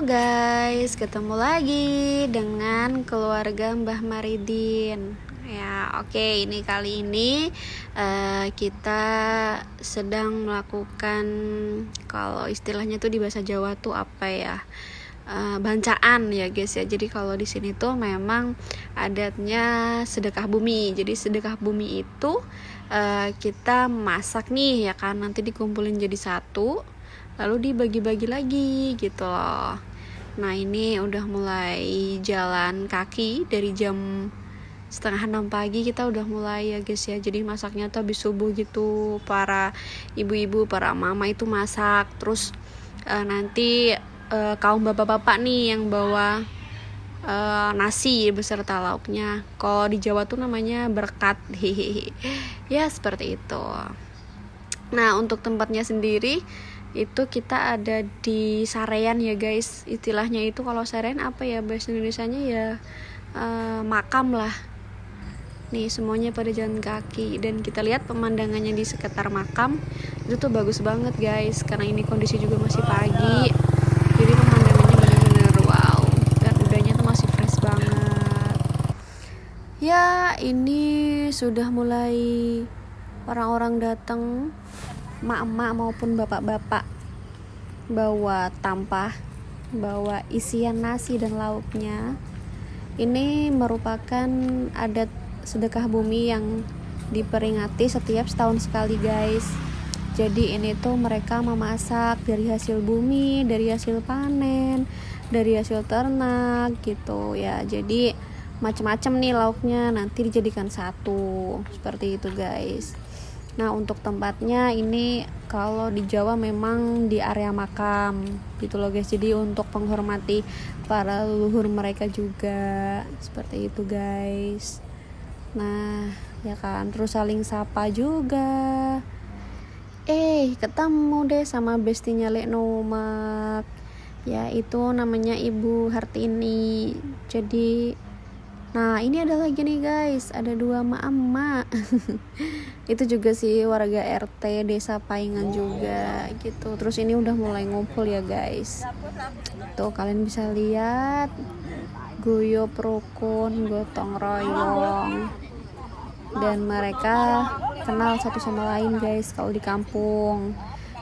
guys, ketemu lagi dengan keluarga Mbah Maridin. Ya, oke, ini kali ini kita sedang melakukan, kalau istilahnya tuh di bahasa Jawa tuh apa ya? Bancaan ya guys ya. Jadi kalau di sini tuh memang adatnya sedekah bumi. Jadi sedekah bumi itu kita masak nih ya kan, nanti dikumpulin jadi satu, lalu dibagi-bagi lagi gitu loh. Nah ini udah mulai jalan kaki dari jam 5:30 pagi, kita udah mulai ya guys ya. Jadi masaknya tuh habis subuh gitu, para ibu-ibu, para mama itu masak. Terus nanti kaum bapak-bapak nih yang bawa nasi beserta lauknya. Kalau di Jawa tuh namanya berkat. Ya seperti itu. Nah untuk tempatnya sendiri itu kita ada di sarean ya guys. Istilahnya itu kalau sarean apa ya bahasa Indonesianya ya, makam lah. Nih semuanya pada jalan kaki, dan kita lihat pemandangannya di sekitar makam itu tuh bagus banget guys, karena ini kondisi juga masih pagi. Jadi pemandangannya bener-bener wow, dan udahnya tuh masih fresh banget. Ya ini sudah mulai orang-orang datang, emak-emak maupun bapak-bapak, bawa tampah, bawa isian nasi dan lauknya. Ini merupakan adat sedekah bumi yang diperingati setiap setahun sekali guys. Jadi ini tuh mereka memasak dari hasil bumi, dari hasil panen, dari hasil ternak gitu ya. Jadi macam-macam nih lauknya nanti dijadikan satu, seperti itu guys. Nah untuk tempatnya ini kalau di Jawa memang di area makam gitu loh guys. Jadi untuk menghormati para leluhur mereka juga, seperti itu guys. Nah ya kan, terus saling sapa juga. Ketemu deh sama bestinya Lek Nomak, ya itu namanya Ibu Hartini. Jadi nah ini ada lagi nih guys, ada 2 emak-emak. Itu juga sih warga RT desa Paingan juga gitu. Terus ini udah mulai ngumpul ya guys. Tuh kalian bisa lihat, guyub rukun, gotong royong, dan mereka kenal satu sama lain guys kalau di kampung.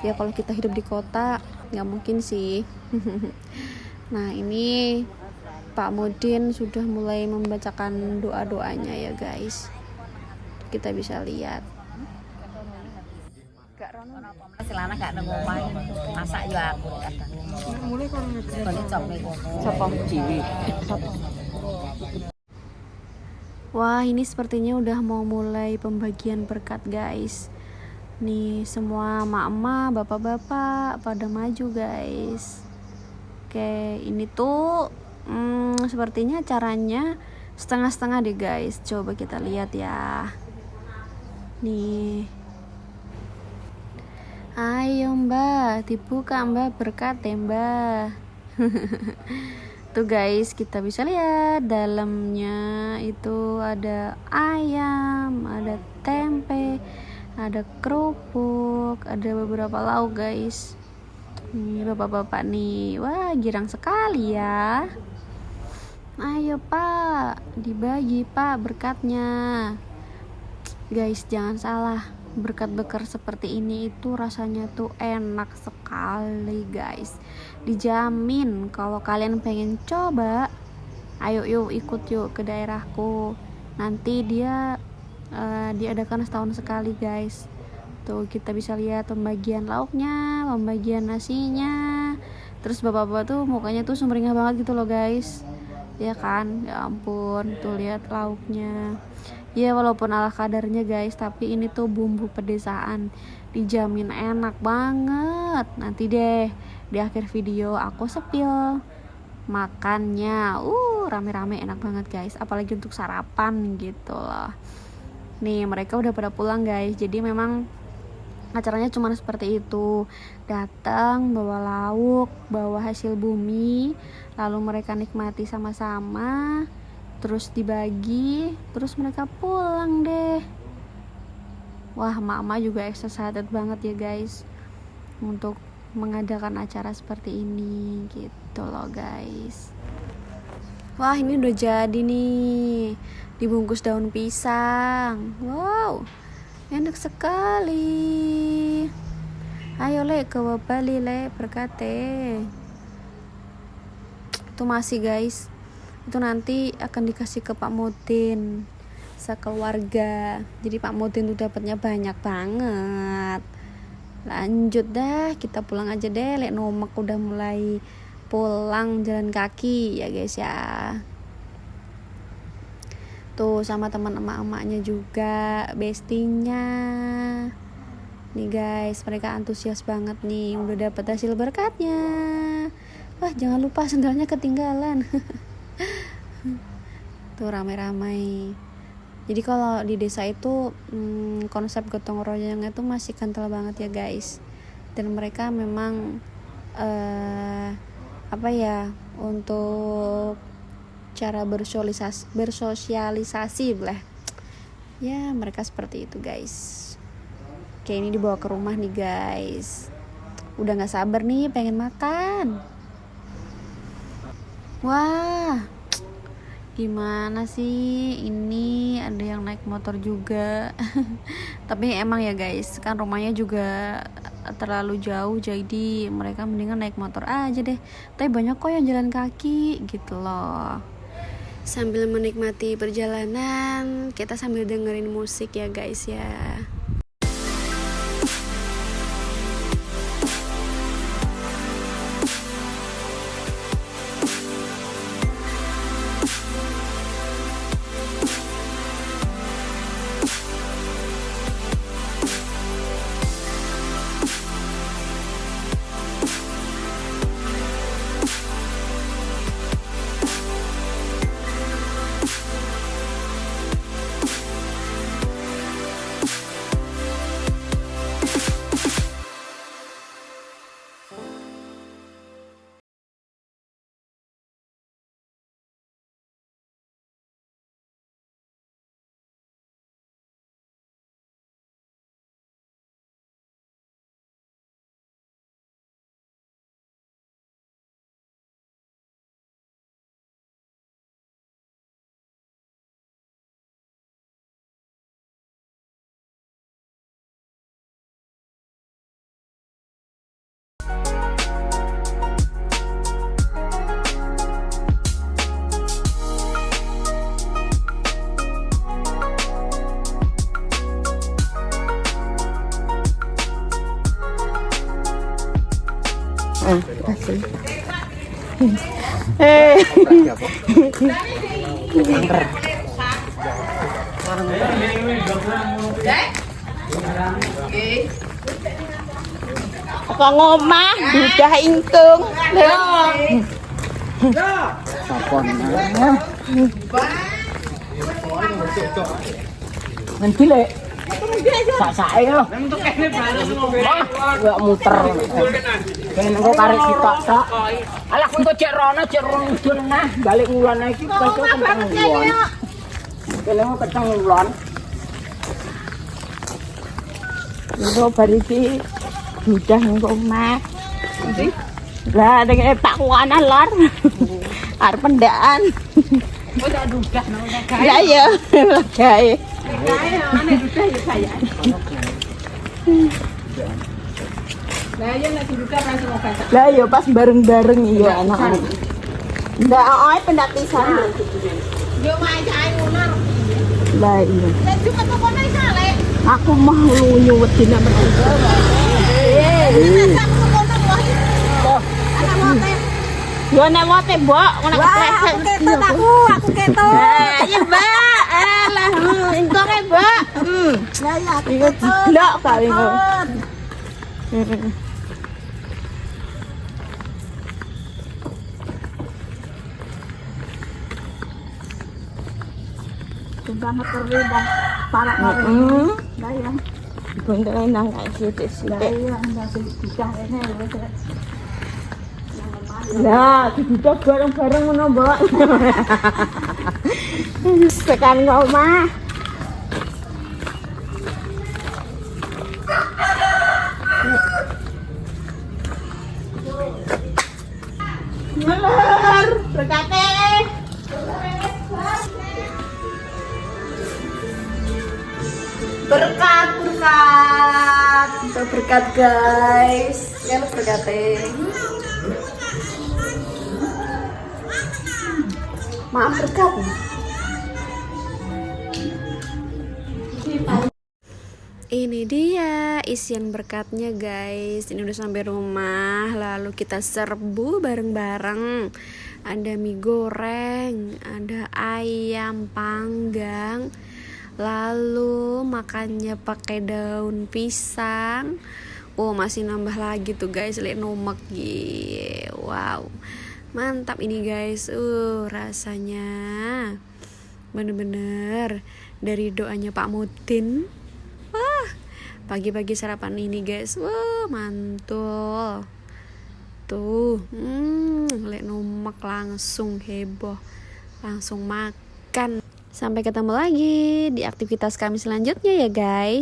Ya kalau kita hidup di kota nggak mungkin sih. Nah ini Pak Mudin sudah mulai membacakan doa-doanya ya guys, kita bisa lihat. Selana gak nemu main masak ya aku kadang. Mulai kon Sapa ciwi. Wah ini sepertinya udah mau mulai pembagian berkat guys. Nih semua emak-emak, bapak-bapak pada maju guys. Oke ini tuh sepertinya caranya setengah-setengah deh guys. Coba kita lihat ya. Nih, ayo mbak, dibuka mbak berkat ya mbak. Tuh guys, kita bisa lihat dalamnya itu ada ayam, ada tempe, ada kerupuk, ada beberapa lauk guys. Nih bapak-bapak nih, wah girang sekali ya. Ayo pak, dibagi pak berkatnya. Guys jangan salah, berkat-berkat seperti ini itu rasanya tuh enak sekali guys. Dijamin kalau kalian pengen coba, ayo yuk ikut yuk ke daerahku. Nanti dia diadakan setahun sekali guys. Tuh kita bisa lihat pembagian lauknya, pembagian nasinya. Terus bapak-bapak tuh mukanya tuh sumringah banget gitu loh guys. Ya kan, ya ampun, tuh lihat lauknya. Ya walaupun ala kadarnya guys, tapi ini tuh bumbu pedesaan, dijamin enak banget. Nanti deh di akhir video aku sepil makannya. Rame-rame enak banget guys, apalagi untuk sarapan gitu loh. Nih mereka udah pada pulang guys, jadi memang acaranya cuma seperti itu. Datang bawa lauk, bawa hasil bumi, lalu mereka nikmati sama-sama, terus dibagi, terus mereka pulang deh. Wah mama juga excited banget ya guys untuk mengadakan acara seperti ini gitu loh guys. Wah, ini udah jadi nih, dibungkus daun pisang. Wow, enak sekali. Ayo le ke Bali le berkate. Itu masih guys, itu nanti akan dikasih ke Pak Mudin sekeluarga. Jadi Pak Mudin tuh dapatnya banyak banget. Lanjut dah, kita pulang aja deh. Lek Nomak udah mulai pulang jalan kaki ya guys ya. Tuh sama teman emak-emaknya juga, bestinya. Nih guys, mereka antusias banget nih, udah dapat hasil berkatnya. Wah, jangan lupa sendalnya ketinggalan. Tuh ramai-ramai. Jadi kalau di desa itu konsep gotong royongnya itu masih kental banget ya guys. Dan mereka memang untuk cara bersosialisasi lah. Ya, mereka seperti itu guys. Oke, ini dibawa ke rumah nih guys. Udah gak sabar nih pengen makan. Wah, gimana sih ini, ada yang naik motor juga. Tapi emang ya guys, kan rumahnya juga terlalu jauh, jadi mereka mendingan naik motor aja deh. Tapi banyak kok yang jalan kaki gitu loh. Sambil menikmati perjalanan, kita sambil dengerin musik ya guys ya. Kok ngomah dudah ingkung lho. Sapon. Nanti le. Sak-sake lho. Enggak muter. Kene engko karek sitok tok. Alah engko cek rono udun nah, balik ngulon iki kok kenceng ngulon. Kene engko kenceng ngulon. Engko bar iki dudah engko omah. Lah nek tak kuwana lor. Arep pendaan. Oh tak dudah nang gawe. Ya iya, gawe. Gawe ana dudah ya saya. Lah ya nek dudah langsung obat. Lah ya pas bareng-bareng iya anak. Ndak ae pendak pisan. Yo main cae ngono. Lah iya. Nek juga tokono iso le. Aku mah lunyu wedi nek mergo. Yo nek mote, Mbok, ngono kepleset. Aku ketok. Ya, Mbak. Alah, engko kae, Mbak. Ya ya, aku ketok kali kok. Banget terlibat para orang. Lah ya. Bondone nang sithik-sithik. Lah iya, ndak bisa ini wis. Lah, dibuka bareng-bareng ngono, Mbok. Tekan omah. Ngeler, berkate. Berkat, berkat guys. Kan berkate. Maaf berkat. Ini dia isian berkatnya guys. Ini udah sampai rumah. Lalu kita serbu bareng-bareng. Ada mie goreng, ada ayam panggang. Lalu makannya pakai daun pisang. Oh masih nambah lagi tuh guys. Lihat numek gitu. Wow, mantap ini guys. Rasanya bener-bener dari doanya Pak Mutin. Wah, pagi-pagi sarapan ini guys. Wah, mantul. Tuh, lihat numek langsung heboh. Langsung makan. Sampai ketemu lagi di aktivitas kami selanjutnya ya guys.